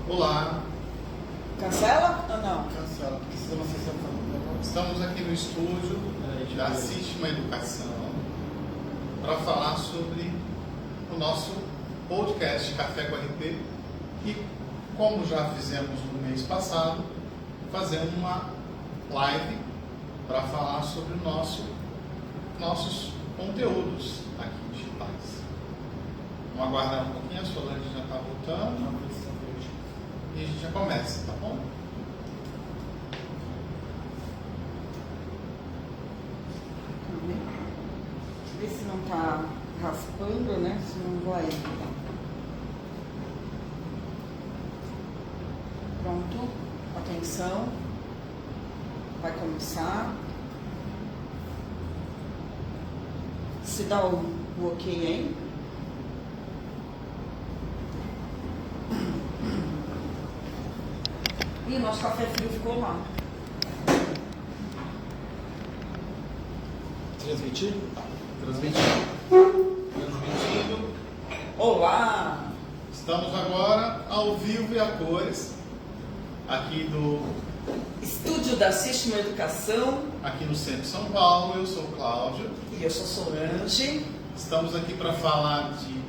Olá. Cancela ou não? Cancela, porque senão você está falando. Estamos aqui no estúdio da Sistema Educação para falar sobre o nosso podcast Café com RP e, como já fizemos no mês passado, fazer uma live para falar sobre nossos conteúdos aqui digitais. Vamos aguardar um pouquinho, a Solange já está voltando. E a gente já começa, tá bom? Vê se não tá raspando, né? Se não vai. Pronto. Atenção. Vai começar. Se dá o ok aí. E o nosso café frio ficou lá. Transmitindo. Olá! Estamos agora ao vivo e a cores, aqui do Estúdio da Sistema Educação. aqui no centro de São Paulo. Eu sou o Cláudio. E eu sou Solange. Estamos aqui para falar de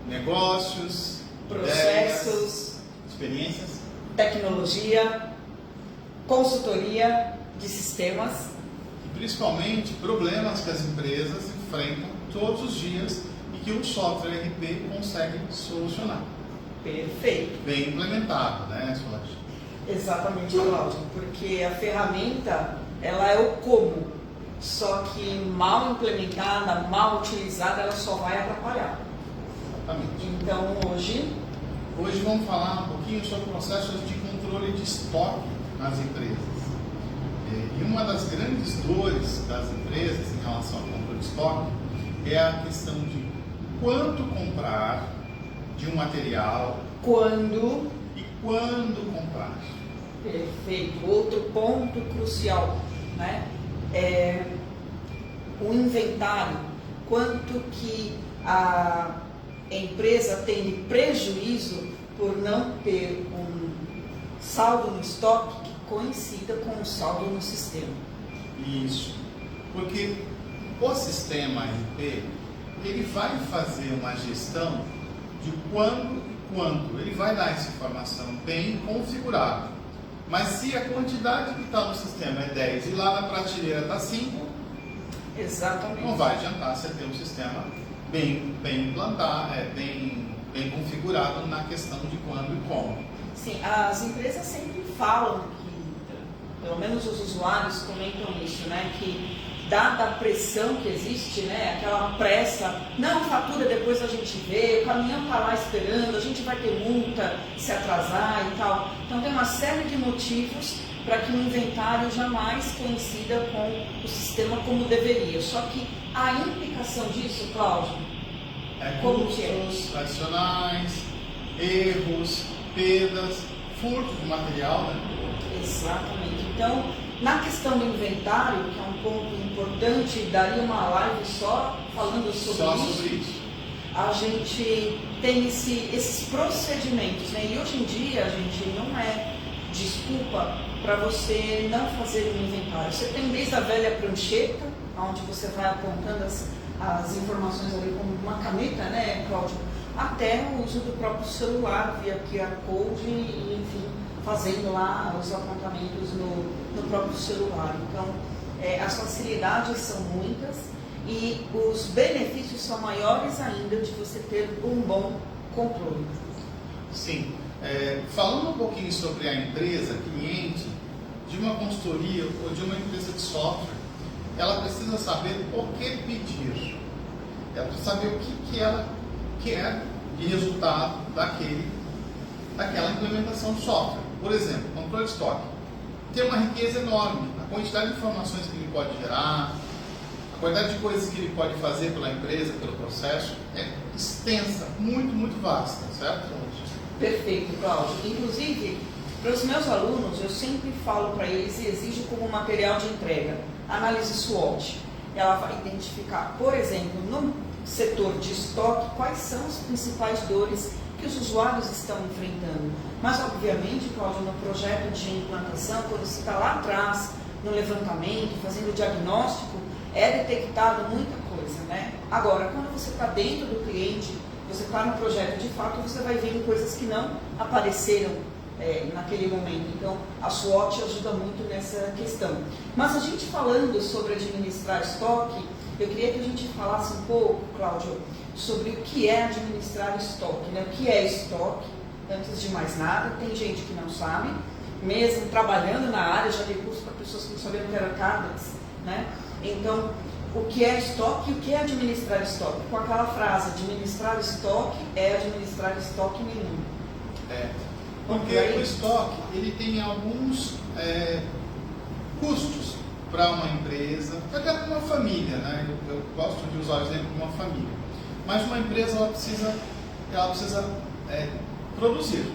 negócios, Processos, ideias, experiências. tecnologia, consultoria de sistemas. E principalmente problemas que as empresas enfrentam todos os dias e que o software RP consegue solucionar. Perfeito. Bem implementado, né, Solange? Exatamente, Cláudio. Porque a ferramenta, ela é o como. Só que mal implementada, mal utilizada, ela só vai atrapalhar. Exatamente. Então, hoje Vamos falar um pouquinho sobre processos de controle de estoque nas empresas. E uma das grandes dores das empresas em relação ao controle de estoque é a questão de quanto comprar de um material quando... e quando comprar. Perfeito. Outro ponto crucial, né? É o inventário. Quanto que a empresa tem de prejuízo por não ter um saldo no estoque que coincida com o saldo no sistema. Isso. Porque o sistema RP, ele vai fazer uma gestão de quando e quanto. Ele vai dar essa informação bem configurada. Mas se a quantidade que está no sistema é 10 e lá na prateleira está 5, Exatamente. não vai adiantar você ter um sistema bem implantado, bem configurado na questão de quando e como. Sim, as empresas sempre falam que, pelo menos os usuários comentam isso, né? Que dada a pressão que existe, né? Aquela pressa, não fatura, depois a gente vê, o caminhão está lá esperando, a gente vai ter multa se atrasar e tal. Então tem uma série de motivos para que o inventário jamais coincida com o sistema como deveria. Só que a implicação disso, Cláudio, como que é? Custos adicionais, erros, perdas, furto de material, né? Exatamente. Então, na questão do inventário, que é um ponto importante, daria uma live só falando sobre isso. A gente tem esses procedimentos, né? E hoje em dia, a gente não é desculpa para você não fazer um inventário. Você tem desde a velha prancheta, onde você vai apontando as informações ali como uma caneta, né, Cláudio? Até o uso do próprio celular via QR Code e, enfim, fazendo lá os apontamentos no próprio celular. Então, as facilidades são muitas e os benefícios são maiores ainda de você ter um bom controle. Sim. Falando um pouquinho sobre a empresa, cliente, de uma consultoria ou de uma empresa de software, ela precisa saber o que pedir. Ela precisa saber o que ela quer de resultado daquela implementação de software. Por exemplo, controle de estoque. Tem uma riqueza enorme. A quantidade de informações que ele pode gerar, a quantidade de coisas que ele pode fazer pela empresa, pelo processo, é extensa, muito vasta, certo? Perfeito, Cláudio. Inclusive, para os meus alunos, eu sempre falo para eles e exijo como material de entrega, análise SWOT. Ela vai identificar, por exemplo, setor de estoque, quais são as principais dores que os usuários estão enfrentando. Mas, obviamente, Cláudio, no projeto de implantação, quando você está lá atrás, no levantamento, fazendo o diagnóstico, é detectado muita coisa, né? Agora, quando você está dentro do cliente, você está no projeto, de fato, você vai vendo coisas que não apareceram naquele momento. Então, a SWOT ajuda muito nessa questão. Mas a gente falando sobre administrar estoque, eu queria que a gente falasse um pouco, Cláudio, sobre o que é administrar estoque, né? O que é estoque, antes de mais nada, tem gente que não sabe, mesmo trabalhando na área, já dei curso para pessoas que não sabiam que era CADEX, né? Então, o que é estoque e o que é administrar estoque? Com aquela frase, administrar estoque é administrar estoque nenhum. Porque o estoque, ele tem alguns custos para uma empresa, até para uma família, né? Eu gosto de usar o exemplo de uma família. Mas uma empresa, ela precisa produzir.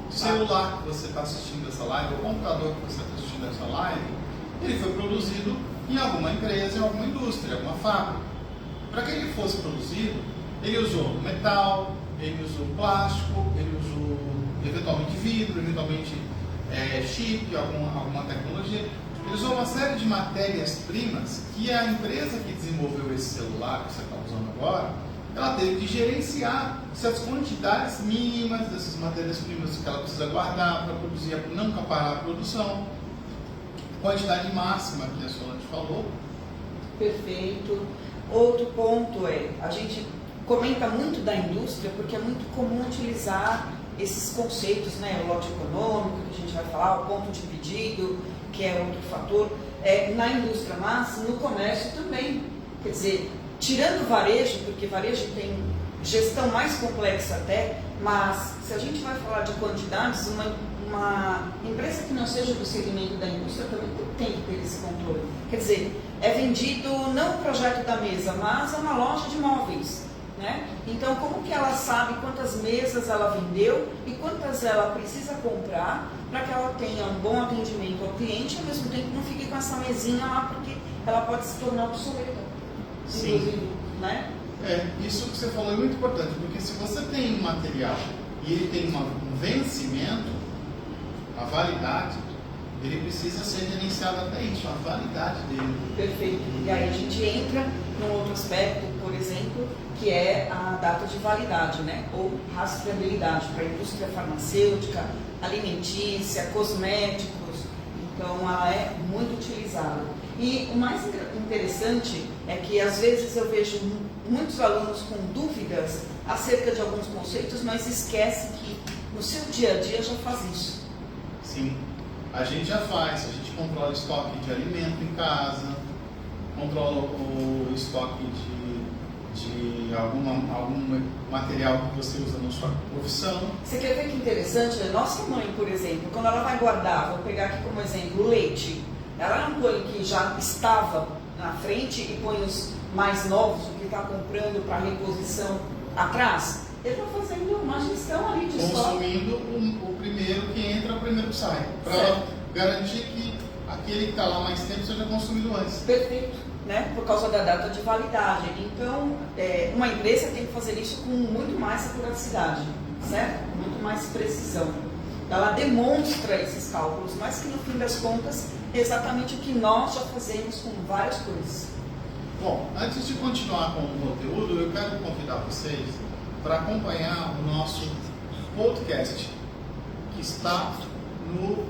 O celular que você está assistindo essa live, o computador que você está assistindo essa live, ele foi produzido em alguma empresa, em alguma indústria, em alguma fábrica. Para que ele fosse produzido, ele usou metal, ele usou plástico, ele usou eventualmente vidro, eventualmente chip, alguma tecnologia. Ele usou uma série de matérias-primas que a empresa que desenvolveu esse celular que você está usando agora, ela teve que gerenciar essas quantidades mínimas dessas matérias-primas que ela precisa guardar para produzir, para nunca parar a produção. Quantidade máxima que a Solange falou. Perfeito. Outro ponto a gente comenta muito da indústria porque é muito comum utilizar esses conceitos, né? O lote econômico, que a gente vai falar, o ponto de pedido, que é outro fator, na indústria, mas no comércio também. Quer dizer, tirando o varejo, porque varejo tem gestão mais complexa até, mas se a gente vai falar de quantidades, uma empresa que não seja do segmento da indústria também tem que ter esse controle. Quer dizer, é vendido não o projeto da mesa, mas é uma loja de móveis, né? Então, como que ela sabe quantas mesas ela vendeu e quantas ela precisa comprar para que ela tenha um bom atendimento ao cliente e ao mesmo tempo não fique com essa mesinha lá, porque ela pode se tornar obsoleta. Sim. Inclusive, né? Isso que você falou é muito importante, porque se você tem um material e ele tem um vencimento, a validade, ele precisa ser gerenciado até isso, a validade dele. Perfeito. E aí a gente entra num outro aspecto, por exemplo, que é a data de validade, né? Ou rastreabilidade para a indústria farmacêutica, alimentícia, cosméticos. Então, ela é muito utilizada. E o mais interessante é que, às vezes, eu vejo muitos alunos com dúvidas acerca de alguns conceitos, mas esquece que no seu dia a dia já faz isso. Sim, a gente já faz, a gente controla o estoque de alimento em casa, controla o estoque de algum material que você usa na sua profissão. Você quer ver que interessante? A nossa mãe, por exemplo, quando ela vai guardar, vou pegar aqui como exemplo, o leite, ela não põe o que já estava na frente e põe os mais novos, o que está comprando para reposição atrás. Ele está fazendo uma gestão ali de estoque. Consumindo o primeiro que entra, o primeiro que sai. Para garantir que aquele que está lá mais tempo seja consumido antes. Perfeito, né? Por causa da data de validade. Então, uma empresa tem que fazer isso com muito mais acuracidade, certo? Muito mais precisão. Ela demonstra esses cálculos, mas que no fim das contas é exatamente o que nós já fazemos com várias coisas. Bom, antes de continuar com o conteúdo, eu quero convidar vocês para acompanhar o nosso podcast, que está no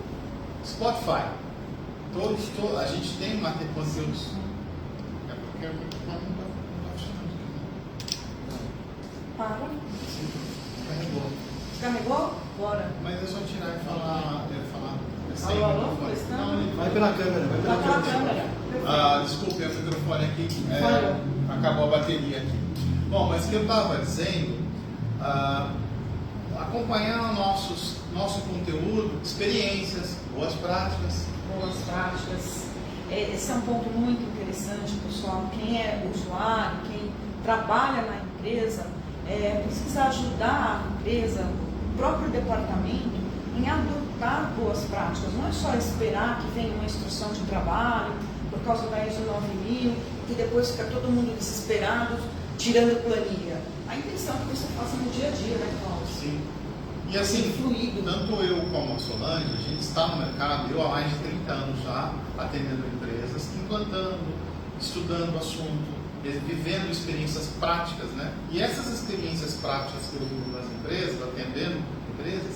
Spotify. A gente tem conteúdos. É porque não está funcionando. Para. Carregou. Carregou? Bora. Mas é só tirar e falar. Alô, alô? Não, vai pela câmera, vai pela Vai pela câmera. câmera. Desculpe, o microfone aqui Falhou. acabou a bateria aqui. Bom, mas o que eu estava dizendo, acompanhar nosso conteúdo, experiências, boas práticas. Boas práticas. Esse é um ponto muito interessante, pessoal. Quem é usuário, quem trabalha na empresa, precisa ajudar a empresa, o próprio departamento, em adotar boas práticas. Não é só esperar que venha uma instrução de trabalho por causa da ISO 9000, que depois fica todo mundo desesperado. tirando planilha. A intenção é que você faça no dia a dia, né, Cláudio? Sim. E assim, fluido. Tanto eu como a Solange, a gente está no mercado, eu há mais de 30 anos já, atendendo empresas, implantando, estudando o assunto, vivendo experiências práticas, né? E essas experiências práticas que eu vivo nas empresas, atendendo empresas,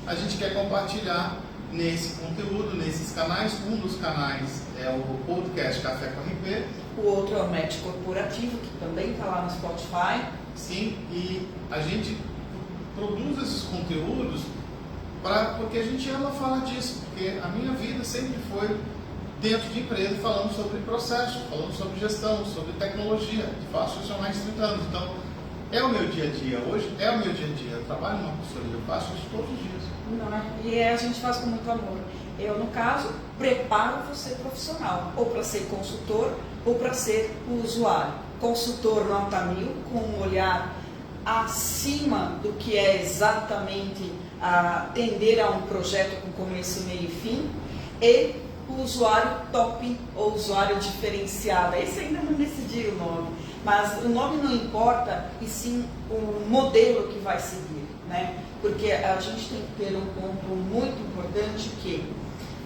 a gente quer compartilhar nesse conteúdo, nesses canais. Um dos canais é o podcast Café com RP. O outro é o Match Corporativo, que também está lá no Spotify. Sim, e a gente produz esses conteúdos porque a gente ama falar disso, porque a minha vida sempre foi dentro de empresa, falando sobre processo, falando sobre gestão, sobre tecnologia. Faço isso há mais de 30 anos, então é o meu dia a dia. Hoje é o meu dia a dia. Eu trabalho numa consultoria, eu faço isso todos os dias. Não é? E a gente faz com muito amor. Eu, no caso, preparo você profissional, ou para ser consultor, ou para ser o usuário. Consultor nota 1000, com um olhar acima do que é exatamente atender a um projeto com começo, meio e fim, e o usuário top ou usuário diferenciado. Esse ainda não decidi o nome, mas o nome não importa, e sim o modelo que vai seguir, né? Porque a gente tem que ter um ponto muito importante, que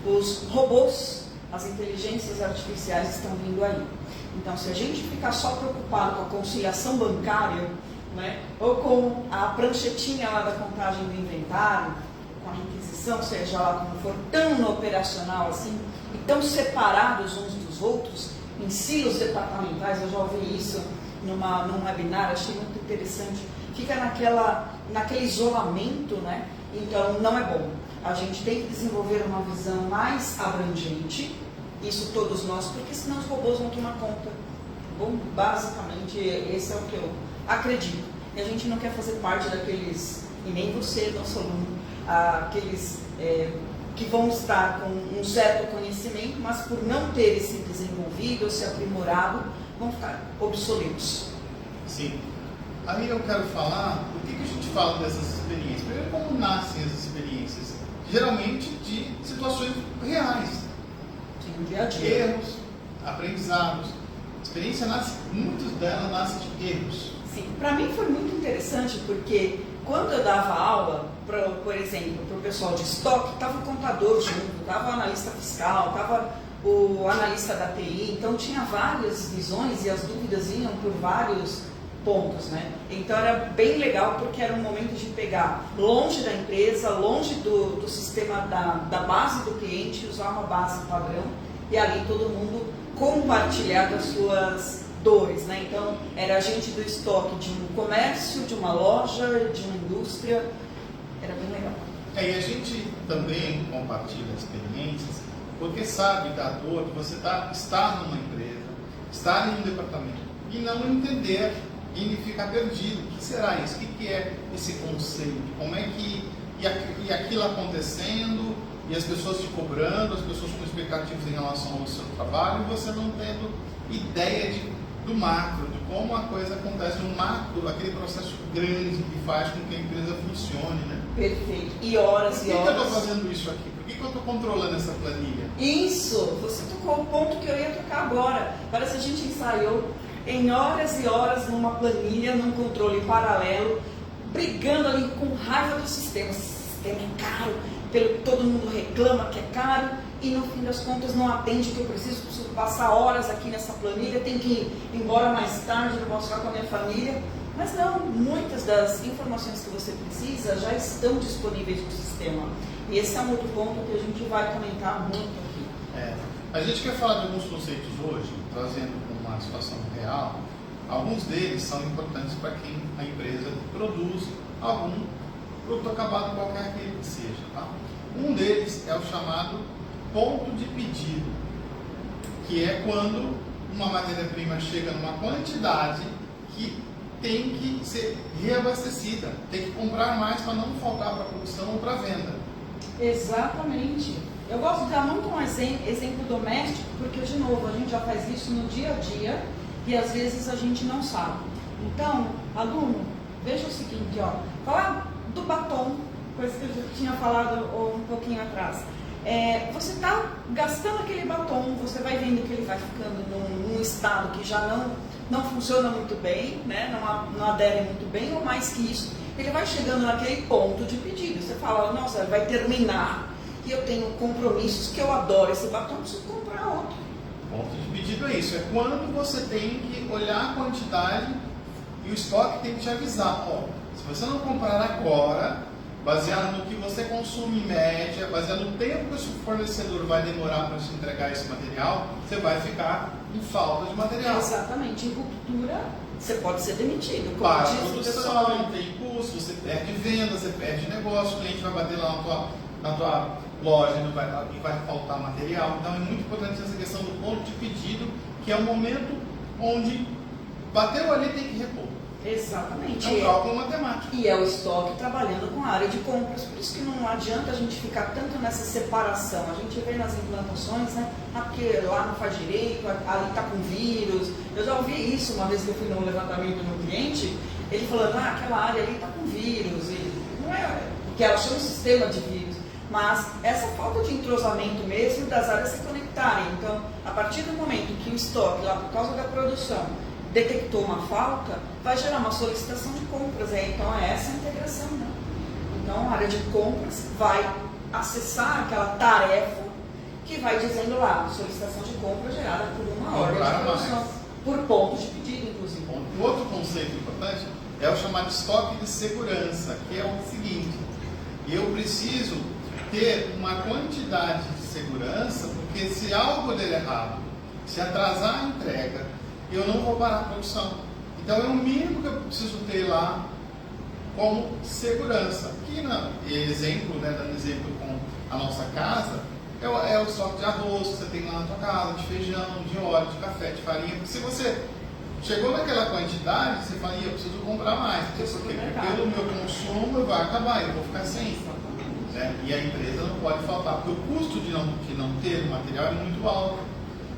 os robôs, as inteligências artificiais estão vindo aí. Então, se a gente ficar só preocupado com a conciliação bancária, né, ou com a pranchetinha lá da contagem do inventário, com a requisição, seja lá como for, tão no operacional assim, e tão separados uns dos outros, em silos departamentais, eu já ouvi isso num webinar, achei muito interessante, fica naquele isolamento, né? Então não é bom. A gente tem que desenvolver uma visão mais abrangente, isso todos nós, porque senão os robôs vão tomar conta. Bom, basicamente esse é o que eu acredito. E a gente não quer fazer parte daqueles, e nem você, nosso aluno, aqueles que vão estar com um certo conhecimento, mas por não terem se desenvolvido ou se aprimorado, vão ficar obsoletos. Sim. Aí eu quero falar, por que a gente fala dessas experiências? Primeiro, como nascem essas experiências? Geralmente de situações reais. Sim, dia a dia. Erros, aprendizados. A experiência nasce, muitas delas nascem de erros. Sim, para mim foi muito interessante, porque quando eu dava aula, por exemplo, para o pessoal de estoque, estava o contador junto, estava o analista fiscal, estava o analista da TI, então tinha várias visões e as dúvidas iam por vários pontos, né? Então era bem legal, porque era um momento de pegar longe da empresa, longe do sistema da base do cliente, usar uma base padrão e ali todo mundo compartilhar das suas dores, né? Então era a gente do estoque de um comércio, de uma loja, de uma indústria, era bem legal. E a gente também compartilha experiências porque sabe da dor de você estar numa empresa, estar em um departamento e não entender e ficar perdido. O que será isso? O que é esse conceito? Como é que... E aquilo acontecendo, e as pessoas te cobrando, as pessoas com expectativas em relação ao seu trabalho, e você não tendo ideia do macro, de como a coisa acontece no macro, aquele processo grande que faz com que a empresa funcione, né? Perfeito. E horas e horas. Por que eu estou fazendo isso aqui? Por que eu estou controlando essa planilha? Isso! Você tocou o ponto que eu ia tocar agora. Parece que a gente ensaiou em horas e horas numa planilha, num controle paralelo, brigando ali com raiva do sistema. O sistema é caro, todo mundo reclama que é caro e no fim das contas não atende o que eu preciso passar horas aqui nessa planilha, tenho que ir embora mais tarde, não posso ficar com a minha família. Mas não, muitas das informações que você precisa já estão disponíveis no sistema. E esse é um outro ponto que a gente vai comentar muito aqui. A gente quer falar de alguns conceitos hoje, trazendo para uma situação real. Alguns deles são importantes para quem a empresa produz algum produto acabado, qualquer que ele seja. Tá? Um deles é o chamado ponto de pedido, que é quando uma matéria-prima chega numa quantidade que tem que ser reabastecida, tem que comprar mais para não faltar para a produção ou para a venda. Exatamente. Eu gosto de dar muito um exemplo doméstico, porque, de novo, a gente já faz isso no dia a dia e às vezes a gente não sabe. Então, aluno, veja o seguinte, ó, falar do batom, coisa que eu já tinha falado um pouquinho atrás. Você está gastando aquele batom, você vai vendo que ele vai ficando num estado que já não não funciona muito bem, né? Não adere muito bem, ou mais que isso, ele vai chegando naquele ponto de pedido. Você fala, nossa, vai terminar, e eu tenho compromissos que eu adoro esse batom, preciso comprar outro. Ponto de pedido é isso, é quando você tem que olhar a quantidade e o estoque tem que te avisar, ó, se você não comprar agora, baseado no que você consome em média, baseado no tempo que o seu fornecedor vai demorar para te entregar esse material, você vai ficar em falta de material. Exatamente, em ruptura, você pode ser demitido. Para a produção, tem custo, você perde venda, você perde negócio, o cliente vai bater lá na tua loja e vai faltar material. Então é muito importante essa questão do ponto de pedido, que é o momento onde bateu ali tem que repor. Exatamente. É um cálculo matemático. E é o estoque trabalhando com a área de compras, por isso que não adianta a gente ficar tanto nessa separação. A gente vê nas implantações, né? Porque lá não faz direito, ali está com vírus. Eu já ouvi isso uma vez que eu fui num levantamento no cliente, ele falando, aquela área ali está com vírus. E não é, porque ela chama o sistema de vírus. Mas essa falta de entrosamento mesmo das áreas se conectarem. Então, a partir do momento que o estoque, lá por causa da produção, detectou uma falta, vai gerar uma solicitação de compras. Então, é essa a integração. Né? Então, a área de compras vai acessar aquela tarefa que vai dizendo lá, solicitação de compra gerada por uma ordem de produção, por ponto de pedido, inclusive. Um outro conceito importante é o chamado estoque de segurança, que é o seguinte, eu preciso ter uma quantidade de segurança, porque se algo der errado, se atrasar a entrega, eu não vou parar a produção. Então é o mínimo que eu preciso ter lá como segurança. Aqui, dando exemplo com a nossa casa, é o estoque de arroz que você tem lá na tua casa, de feijão, de óleo, de café, de farinha. Porque se você chegou naquela quantidade, você fala, eu preciso comprar mais. Porque pelo meu consumo vai acabar, eu vou ficar sem. Né? E a empresa não pode faltar, porque o custo de não ter o material é muito alto.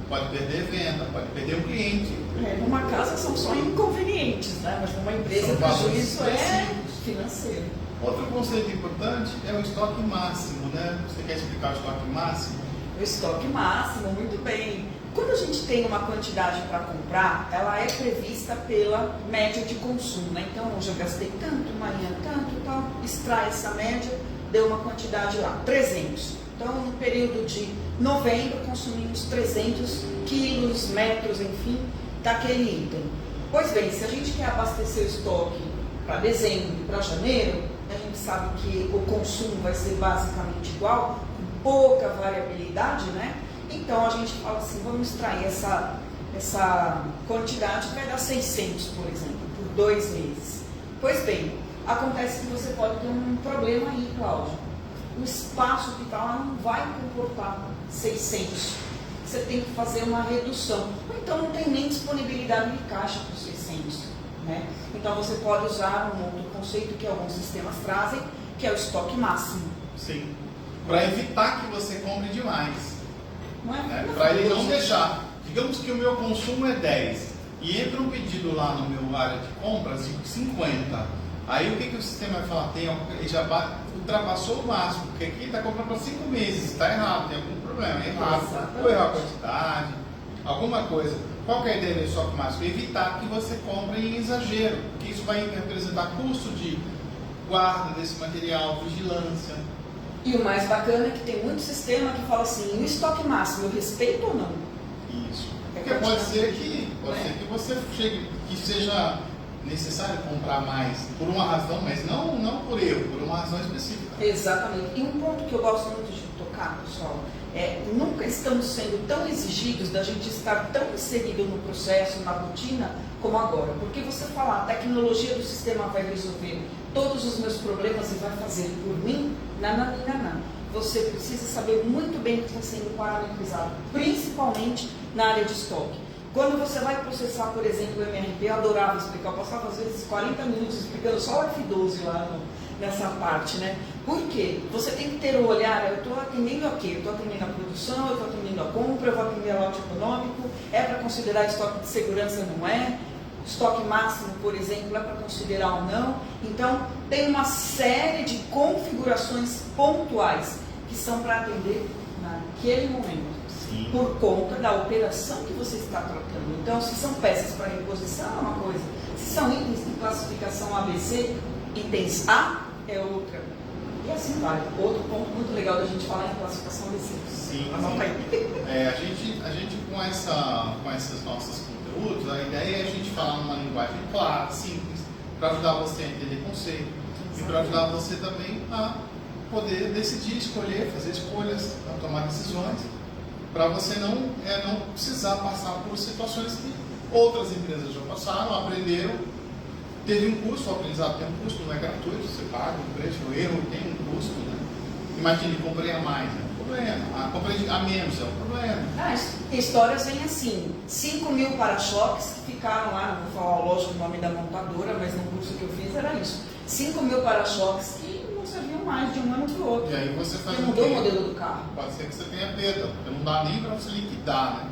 Pode perder venda, pode perder o cliente. Numa casa são só inconvenientes, né? Mas numa empresa o prejuízo é financeiro. Outro conceito importante é o estoque máximo, né? Você quer explicar o estoque máximo? O estoque máximo, muito bem. Quando a gente tem uma quantidade para comprar, ela é prevista pela média de consumo, né? Então, hoje eu gastei tanto, amanhã tanto, tal, extrai essa média, deu uma quantidade lá, 300. Então, no período de novembro, consumimos 300 quilos, metros, enfim, daquele item. Pois bem, se a gente quer abastecer o estoque para dezembro e para janeiro, a gente sabe que o consumo vai ser basicamente igual, com pouca variabilidade, né? Então, a gente fala assim, vamos extrair essa quantidade, vai dar 600, por exemplo, por 2 meses. Pois bem, acontece que você pode ter um problema aí, Cláudio. O espaço que está lá não vai comportar 600. Você tem que fazer uma redução. Ou então não tem nem disponibilidade de caixa para os 600. Né? Então você pode usar um outro conceito que alguns sistemas trazem, que é o estoque máximo. Sim. Para evitar que você compre demais. Não é? Né? Para ele não deixar. Digamos que o meu consumo é 10 e entra um pedido lá no meu área de compras de 50. Aí o que o sistema vai falar? Ele já ultrapassou o máximo, porque aqui está comprando para 5 meses, está errado, tem algum problema, é errado, ou errar a quantidade, alguma coisa. Qual que é a ideia do estoque máximo? Evitar que você compre em exagero, porque isso vai representar custo de guarda desse material, vigilância. E o mais bacana é que tem muito sistema que fala assim, o estoque máximo, eu respeito ou não? Isso. Porque pode ser que você chegue, que seja necessário comprar mais por uma razão, mas não por erro, por uma razão específica. Exatamente. E um ponto que eu gosto muito de tocar, pessoal, nunca estamos sendo tão exigidos da gente estar tão inserido no processo, na rotina, como agora. Porque você falar, a tecnologia do sistema vai resolver todos os meus problemas e vai fazer por mim, não. Você precisa saber muito bem o que está sendo parametrizado, principalmente na área de estoque. Quando você vai processar, por exemplo, o MRP, eu adorava explicar, eu passava às vezes 40 minutos explicando só o F12 lá nessa parte, né? Por quê? Você tem que ter o olhar, eu estou atendendo a quê? Eu estou atendendo a produção, eu estou atendendo a compra, eu vou atender a lote econômico, é para considerar estoque de segurança, não é? Estoque máximo, por exemplo, é para considerar ou não? Então, tem uma série de configurações pontuais que são para atender naquele momento. Sim. por conta da operação que você está tratando. Então, se são peças para reposição, é uma coisa. Se são itens de classificação ABC, itens A é outra. E assim vai. Outro ponto muito legal da gente falar em classificação ABC. Sim. Anota aí. A gente com esses nossos conteúdos, a ideia é a gente falar numa linguagem clara, simples, para ajudar você a entender conceito e para ajudar você também a poder decidir, escolher, fazer escolhas, a tomar decisões, para você não precisar passar por situações que outras empresas já passaram, aprenderam. Teve um custo, o aprendizado tem um custo, não é gratuito, você paga um preço, o erro tem um custo, né? Imagine, comprei a mais, é um problema. Comprei a menos, é um problema. Histórias vêm assim, 5 mil para-choques que ficaram lá, não vou falar lógico o nome da montadora, mas no curso que eu fiz era isso. 5 mil para-choques que não serviam mais de um ano para o outro. E aí você faz mudou o modelo do carro. Pode ser que você tenha perda, porque não dá nem para você liquidar, né?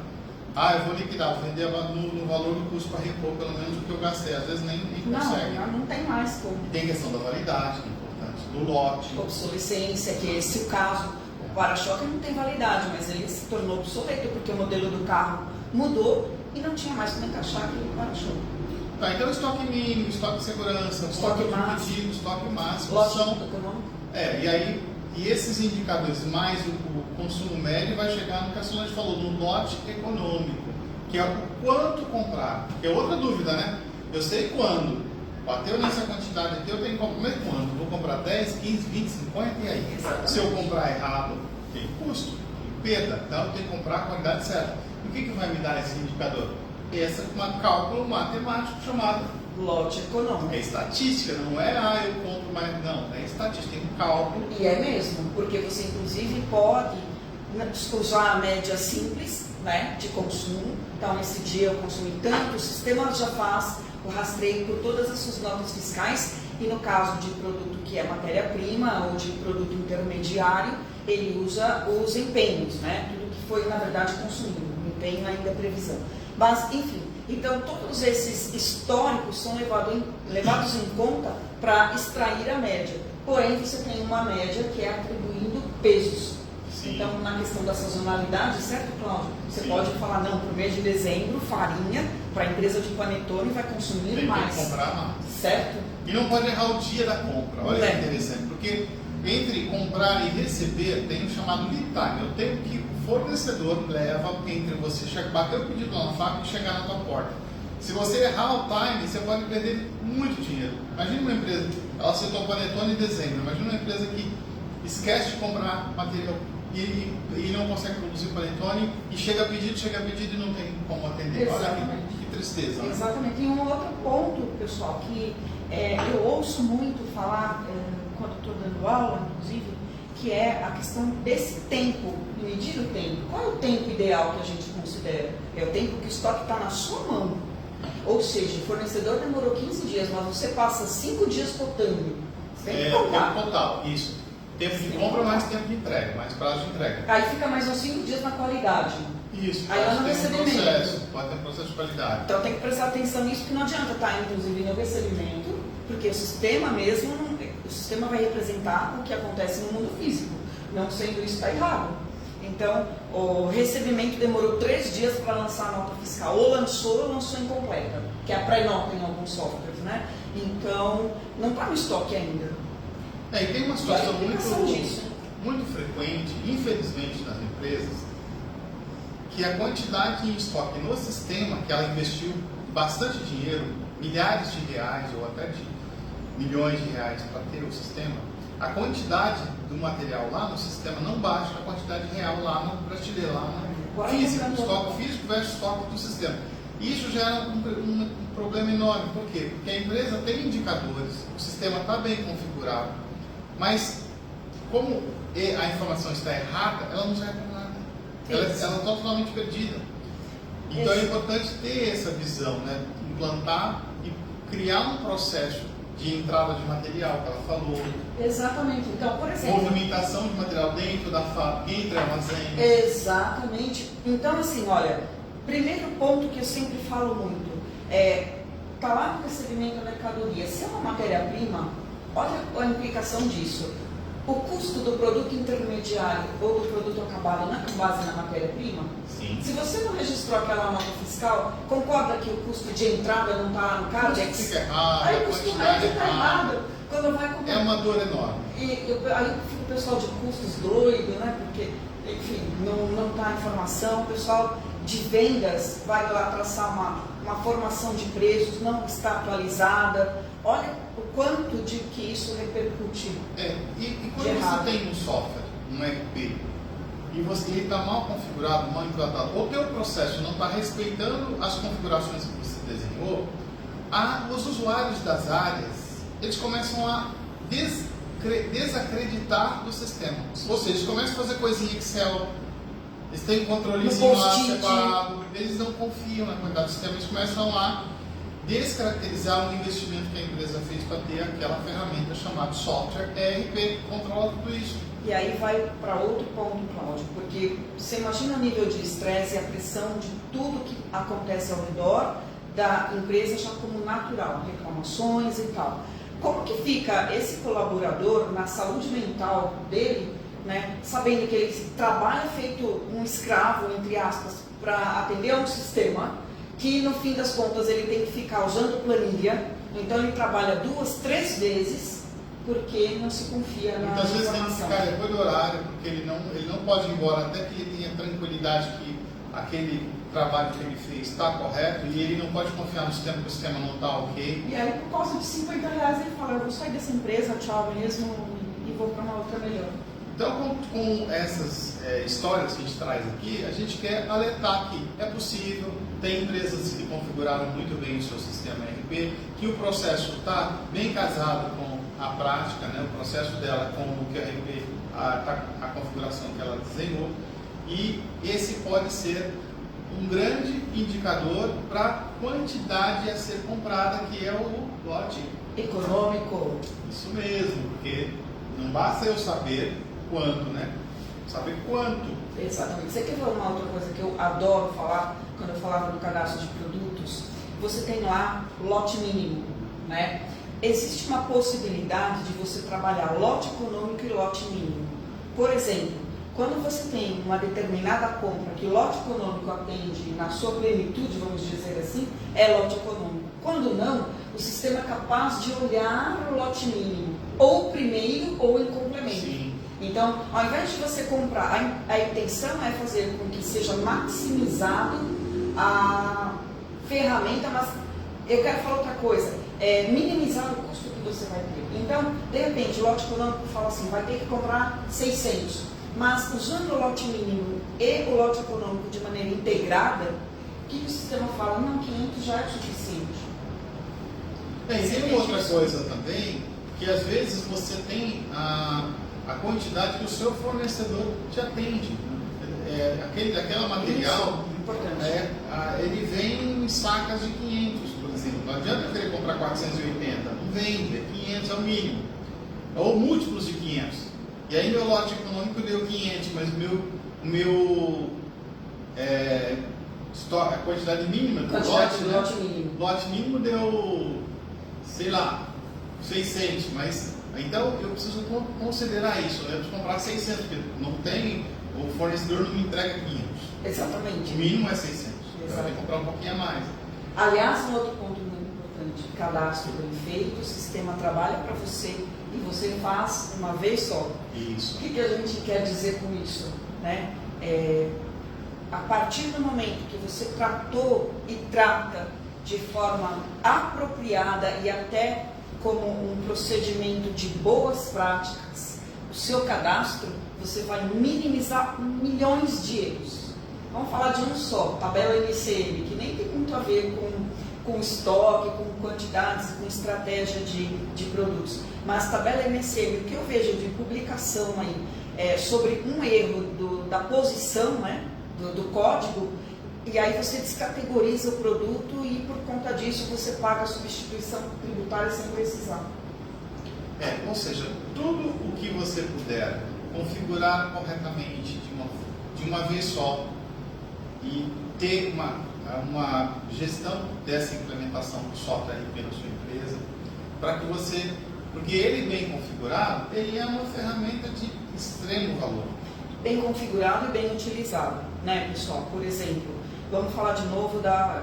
Eu vou liquidar, vou vender no valor do custo para repor pelo menos o que eu gastei. Às vezes nem consegue. Não tem mais como. E tem a questão da validade, que é importante, do lote. Obsolescência, que é esse o caso. O para-choque não tem validade, mas ele se tornou obsoleto porque o modelo do carro mudou e não tinha mais como encaixar aquele para-choque. Tá, então estoque mínimo, estoque de segurança, estoque máximo, estoque máximo. Lote e esses indicadores mais o consumo médio vai chegar no que a Solange falou, no lote econômico, que é o quanto comprar. Que é outra dúvida, né? Eu sei quando. Bateu nessa quantidade aqui, eu tenho que comprar. Mas quando? Vou comprar 10, 15, 20, 50 e aí? Exatamente. Se eu comprar errado, tem custo, perda. Então eu tenho que comprar a quantidade certa. O que vai me dar esse indicador? Esse é um cálculo matemático chamado lote econômico. É estatística, não é eu compro mais. Não, é estatística, tem um cálculo. E é mesmo, porque você inclusive pode usar a média simples, né, de consumo. Então, nesse dia eu consumi tanto, o sistema já faz o rastreio por todas as suas notas fiscais e no caso de produto que é matéria-prima ou de produto intermediário, ele usa os empenhos, né, tudo que foi, na verdade, consumido. O empenho ainda é previsão. Mas, enfim, então todos esses históricos são levados em conta para extrair a média. Porém, você tem uma média que é atribuindo pesos. Sim. Então, na questão da sazonalidade, certo, Cláudio? Você Sim. pode falar, não, para o mês de dezembro, farinha, para a empresa de panetone vai consumir mais. Tem que comprar mais. Certo? E não pode errar o dia da compra. Olha que interessante, porque entre comprar e receber tem o chamado lead time. Eu tenho que o fornecedor leva entre você bater o pedido lá na fábrica e chegar na tua porta. Se você errar o time, você pode perder muito dinheiro. Imagina uma empresa, ela citou o panetone em dezembro, imagina uma empresa que esquece de comprar material e não consegue produzir panetone e chega a pedido e não tem como atender. Exatamente. Olha que tristeza. Né? Exatamente. E um outro ponto, pessoal, que eu ouço muito falar quando estou dando aula, inclusive, que é a questão desse tempo, medir o tempo. Qual é o tempo ideal que a gente considera? É o tempo que o estoque está na sua mão. Ou seja, o fornecedor demorou 15 dias, mas você passa 5 dias cotando. Você tem que contar. Tempo total, isso. Tempo de compra mais tempo de entrega, mais prazo de entrega. Aí fica mais uns 5 dias na qualidade. Isso, aí lá no recebimento. Pode ter um processo de qualidade. Então tem que prestar atenção nisso, porque não adianta estar, inclusive, no recebimento, porque o sistema mesmo, o sistema vai representar o que acontece no mundo físico. Não sendo isso, está errado. Então, o recebimento demorou 3 dias para lançar a nota fiscal. Ou lançou incompleta, que é a pré-nota em alguns softwares, né? Então, não está no estoque ainda. E tem uma situação muito frequente, infelizmente, nas empresas, que a quantidade em estoque no sistema, que ela investiu bastante dinheiro, milhares de reais ou até de milhões de reais para ter o sistema, a quantidade do material lá no sistema não baixa a quantidade real lá no prateleira, lá no físico, estoque físico versus estoque do sistema. Isso gera um problema enorme. Por quê? Porque a empresa tem indicadores, o sistema está bem configurado, mas como a informação está errada, ela não serve para nada. Ela está totalmente perdida. Então é importante ter essa visão, né? Implantar e criar um processo de entrada de material, que ela falou. Exatamente. Então, por exemplo, movimentação de material dentro da fábrica, entre armazéns. Exatamente. Então, assim, olha, primeiro ponto que eu sempre falo muito está lá no recebimento da mercadoria. Se é uma matéria-prima, olha a implicação disso. o custo do produto intermediário ou do produto acabado não é com base na matéria-prima? Sim. Se você não registrou aquela nota fiscal, concorda que o custo de entrada não está no CARDEX? Fica errado, Aí a o custo quantidade está errado. Quando vai comprar. É uma dor enorme. Aí fica o pessoal de custos doido, né? Porque, enfim, não está a informação. O pessoal de vendas vai lá traçar uma formação de preços, não está atualizada. Olha o quanto de que isso repercute. E quando você tem um software, um ERP, e ele está mal configurado, mal implantado, ou o teu processo não está respeitando as configurações que você desenhou, os usuários das áreas, eles começam a desacreditar do sistema. Ou seja, eles começam a fazer coisinha em Excel, eles têm um controlezinho lá separado, eles não confiam na qualidade do sistema, eles começam a descaracterizar o investimento que a empresa fez para ter aquela ferramenta chamada software ERP, que controla tudo isso. E aí vai para outro ponto, Cláudio, porque você imagina o nível de estresse e a pressão de tudo que acontece ao redor da empresa já como natural, reclamações e tal. Como que fica esse colaborador na saúde mental dele, né, sabendo que ele trabalha feito um escravo, entre aspas, para atender a um sistema, que no fim das contas ele tem que ficar usando planilha, então ele trabalha 2, 3 vezes, porque não se confia na muitas vezes informação. tem que ficar depois do horário, porque ele não pode ir embora até que ele tenha tranquilidade que aquele trabalho que ele fez está correto, e ele não pode confiar no sistema, porque o sistema não está ok. E aí, por causa de R$50, ele fala, eu vou sair dessa empresa, tchau mesmo, e vou para uma outra melhor. Então, com essas histórias que a gente traz aqui, a gente quer alertar que é possível, tem empresas que configuraram muito bem o seu sistema ERP, que o processo está bem casado com a prática, né? O processo dela com o que a ERP, a configuração que ela desenhou, e esse pode ser um grande indicador para a quantidade a ser comprada, que é o lote econômico. Isso mesmo, porque não basta eu saber quanto, né? Saber quanto. Exatamente. Você quer ver uma outra coisa que eu adoro falar, quando eu falava do cadastro de produtos? Você tem lá lote mínimo, né? Existe uma possibilidade de você trabalhar lote econômico e lote mínimo. Por exemplo, quando você tem uma determinada compra que o lote econômico atende na sua plenitude, vamos dizer assim, é lote econômico. Quando não, o sistema é capaz de olhar o lote mínimo, ou primeiro ou em complemento. Sim. Então, ao invés de você comprar, a intenção é fazer com que seja maximizado a ferramenta, mas eu quero falar outra coisa, minimizar o custo que você vai ter. Então, de repente, o lote econômico fala assim, vai ter que comprar 600, mas usando o lote mínimo e o lote econômico de maneira integrada, o que o sistema fala? Não, 500 já é suficiente. Tem outra coisa também, que às vezes você tem a quantidade que o seu fornecedor te atende. Aquela material, ele vem em sacas de 500, por exemplo. Não adianta eu querer comprar 480, não vende, 500 é o mínimo. Ou múltiplos de 500. E aí meu lote econômico deu 500, mas a quantidade mínima do lote mínimo deu, sei lá, 600, mas então eu preciso considerar isso, né? Eu preciso comprar 600, porque não tem, o fornecedor não me entrega 500. Exatamente. O mínimo é 600, eu tenho que comprar um pouquinho a mais. Aliás, um outro ponto muito importante, cadastro bem feito, o sistema trabalha para você e você faz uma vez só. Isso. O que a gente quer dizer com isso? Né? A partir do momento que você tratou e trata de forma apropriada e até como um procedimento de boas práticas, o seu cadastro, você vai minimizar milhões de erros. Vamos falar de um só, tabela MCM, que nem tem muito a ver com estoque, com quantidades, com estratégia de produtos. Mas tabela MCM, o que eu vejo de publicação aí sobre um erro da posição, né, do código, e aí você descategoriza o produto e por conta disso você paga a substituição tributária sem precisar. Ou seja, tudo o que você puder configurar corretamente de uma vez só e ter uma gestão dessa implementação do software RP na sua empresa, para que você Porque ele bem configurado, ele é uma ferramenta de extremo valor. Bem configurado e bem utilizado, né, pessoal? Por exemplo, vamos falar de novo da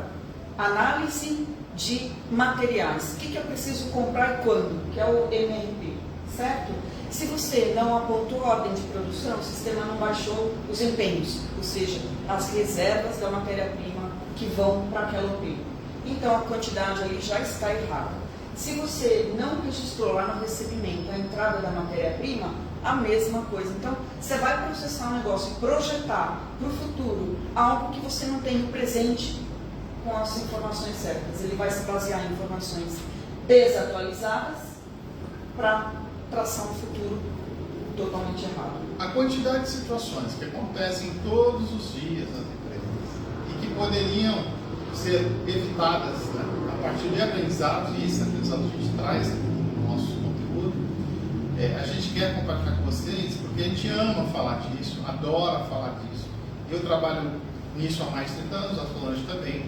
análise de materiais. O que eu preciso comprar e quando? Que é o MRP, certo? Se você não apontou ordem de produção, o sistema não baixou os empenhos, ou seja, as reservas da matéria-prima que vão para aquela OP. Então a quantidade ali já está errada. Se você não registrou lá no recebimento a entrada da matéria-prima, a mesma coisa. Então, você vai processar um negócio, projetar para o futuro algo que você não tem no presente com as informações certas. Ele vai se basear em informações desatualizadas para traçar um futuro totalmente errado. A quantidade de situações que acontecem todos os dias nas empresas e que poderiam ser evitadas, né, a partir de aprendizados, e esse aprendizado a gente traz no nosso conteúdo, a gente quer compartilhar com vocês porque a gente ama falar disso, adora falar disso. Eu trabalho nisso há mais de 30 anos, a Solange também.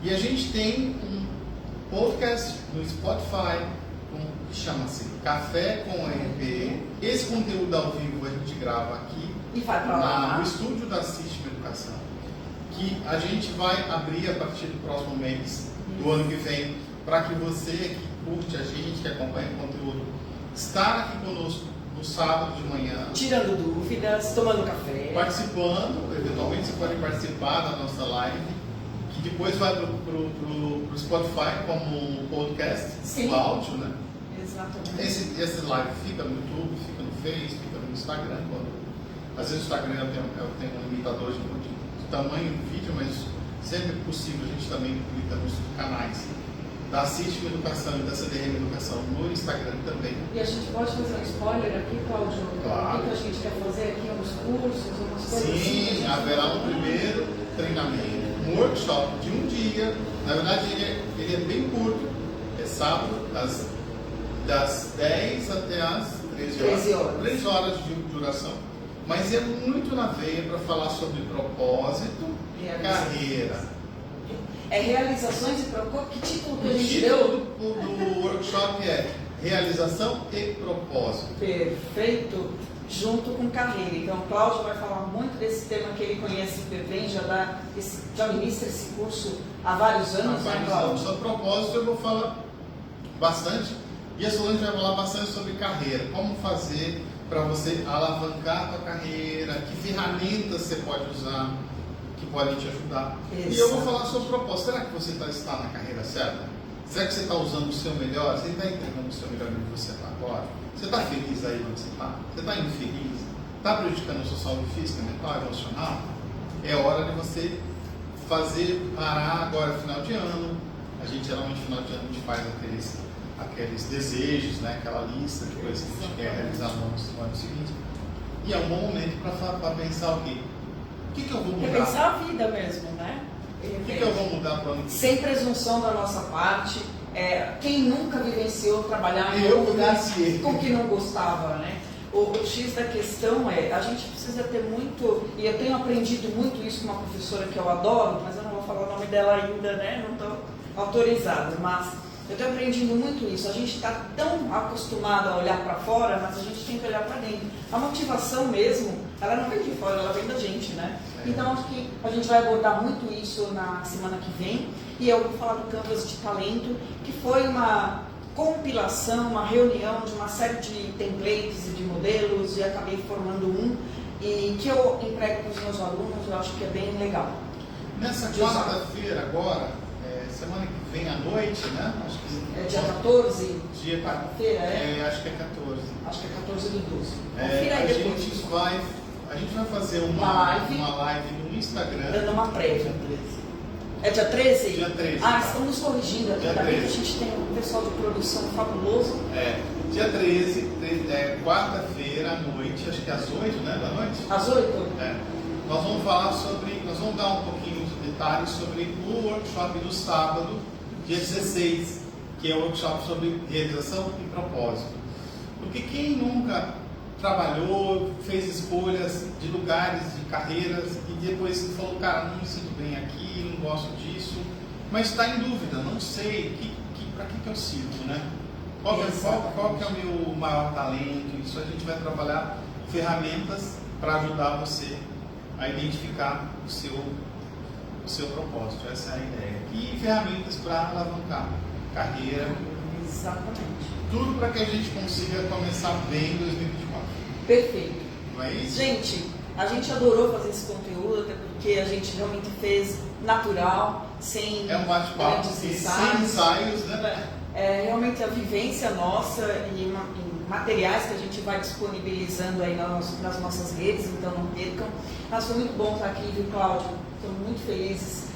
E a gente tem um podcast no Spotify que chama-se Café com ERP. Esse conteúdo ao vivo a gente grava aqui e vai pra lá, no estúdio da System Educação, que a gente vai abrir a partir do próximo mês do ano que vem, para que você que curte a gente, que acompanha o conteúdo, estar aqui conosco no sábado de manhã, tirando dúvidas, tomando café, participando. Eventualmente você pode participar da nossa live, que depois vai para o Spotify como um podcast, o áudio, né? Exatamente. Esse live fica no YouTube, fica no Face, fica no Instagram. Às vezes o Instagram eu tenho um limitador de tamanho do vídeo, mas sempre é possível a gente também publica nos canais da System Educação e da CDM Educação no Instagram também. E a gente pode fazer um spoiler aqui, Cláudio? Claro. O que a gente quer fazer aqui, uns cursos, umas coisas Sim, assim? haverá um primeiro treinamento, um workshop de um dia. Na verdade ele é bem curto, é sábado, das 10 até as 13 horas. 3 horas de duração. Mas é muito na veia para falar sobre propósito e carreira. É realizações e propósito. Que título que a gente O deu? título do workshop é Realização e Propósito. Perfeito. Junto com carreira. Então, o Cláudio vai falar muito desse tema que ele conhece bem, já ministra esse curso há vários anos. Sobre propósito eu vou falar bastante. E a Solange vai falar bastante sobre carreira. Como fazer para você alavancar a sua carreira, que ferramentas você pode usar que podem te ajudar. Exato. E eu vou falar sobre propósito. Será que você está na carreira certa? Será que você está usando o seu melhor? Você está entregando o seu melhor onde você está agora? Você está feliz aí onde você está? Você está infeliz? Está prejudicando a sua saúde física, mental, emocional? É hora de você parar agora, final de ano. A gente geralmente, final de ano, a gente faz aqueles desejos, né? Aquela lista de coisas que a gente quer realizar no ano seguinte. E é um bom momento para pensar o quê? O que eu vou mudar? Repensar a vida mesmo, né? O que eu vou mudar para o ano que vem? Sem presunção da nossa parte. Quem nunca vivenciou trabalhar em um lugar com que não gostava, né? O X da questão a gente precisa ter muito, e eu tenho aprendido muito isso com uma professora que eu adoro, mas eu não vou falar o nome dela ainda, né? Não estou autorizada, mas eu estou aprendendo muito isso. A gente está tão acostumado a olhar para fora, mas a gente tem que olhar para dentro. A motivação mesmo, ela não vem de fora, ela vem da gente, né? Então acho que a gente vai abordar muito isso na semana que vem. E eu vou falar do Canvas de Talento, que foi uma compilação, uma reunião de uma série de templates e de modelos, e acabei formando um, e que eu emprego com os meus alunos. Eu acho que é bem legal. Nessa quarta-feira agora, semana que vem à noite, né? Acho que é dia 14? Dia quarta-feira, acho que é 14. Acho que é 14 do 12. Confira aí depois. A gente vai fazer uma live no Instagram. Dando uma prévia. É dia 13? Dia 13. Estamos corrigindo aqui. Ainda bem que a gente tem um pessoal de produção fabuloso. Dia 13, quarta-feira à noite, acho que às 8, né, da noite? Às 8? Nós vamos falar nós vamos dar um pouquinho de detalhes sobre o workshop do sábado, dia 16, que é o workshop sobre realização e propósito. Porque quem nunca trabalhou, fez escolhas de lugares, de carreiras, e depois falou, cara, não me sinto bem aqui, não gosto disso, mas está em dúvida, não sei para que eu sirvo, né? Qual que é o meu maior talento? Isso a gente vai trabalhar ferramentas para ajudar você a identificar o seu propósito. Essa é a ideia. E ferramentas para alavancar carreira. Exatamente. Tudo para que a gente consiga começar bem em 2024. Perfeito. Não é isso? Gente, a gente adorou fazer esse conteúdo, até porque a gente realmente fez natural, sem um bate-papo, sem ensaios, né? Realmente a vivência nossa e materiais que a gente vai disponibilizando aí nas nossas redes, então não percam. Mas foi muito bom estar aqui, viu, Cláudio? Estamos muito felizes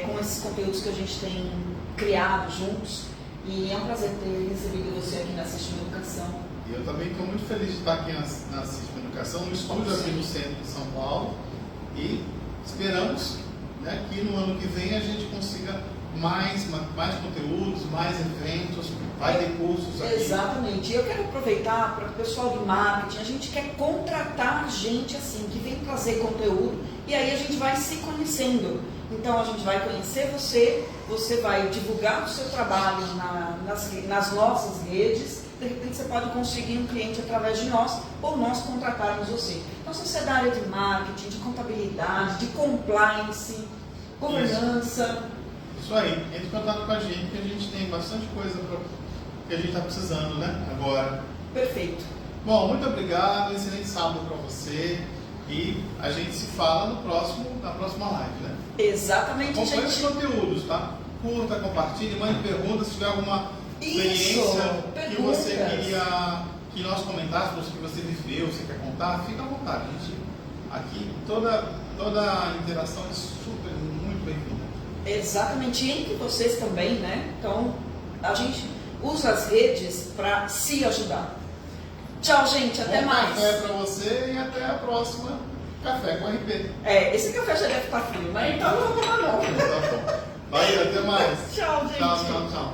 com esses conteúdos que a gente tem criado juntos. E é um prazer ter recebido você aqui na Sistema Educação. E eu também estou muito feliz de estar aqui na Sistema Educação, no estúdio aqui no centro de São Paulo. E esperamos, né, que no ano que vem a gente consiga mais conteúdos, mais eventos, vai ter cursos aqui. Exatamente. E eu quero aproveitar para o pessoal de marketing, a gente quer contratar gente assim, que vem trazer conteúdo, e aí a gente vai se conhecendo. Então a gente vai conhecer você vai divulgar o seu trabalho nas nossas redes, de repente você pode conseguir um cliente através de nós, ou nós contratarmos você. Então se você é da área de marketing, de contabilidade, de compliance, governança. Isso aí, entre em contato com a gente, que a gente tem bastante coisa que a gente está precisando, né? Agora. Perfeito. Bom, muito obrigado, excelente sábado para você. E a gente se fala na próxima live, né? Exatamente, Acompanhe gente. os conteúdos, tá? Curta, compartilhe, mande perguntas, se tiver alguma experiência que você queria que nós comentássemos, que você viveu, você quer contar, fica à vontade. A gente, aqui, toda a interação é super, muito bem-vinda. Exatamente, e entre vocês também, né? Então, a gente usa as redes para se ajudar. Tchau, gente, até mais. Bom café para você e até a próxima Café com RP. Esse café já deve estar frio, né? Então não vou tomar não. Tá bom. Vai, até mais. Tchau, gente. Tchau, tchau, tchau.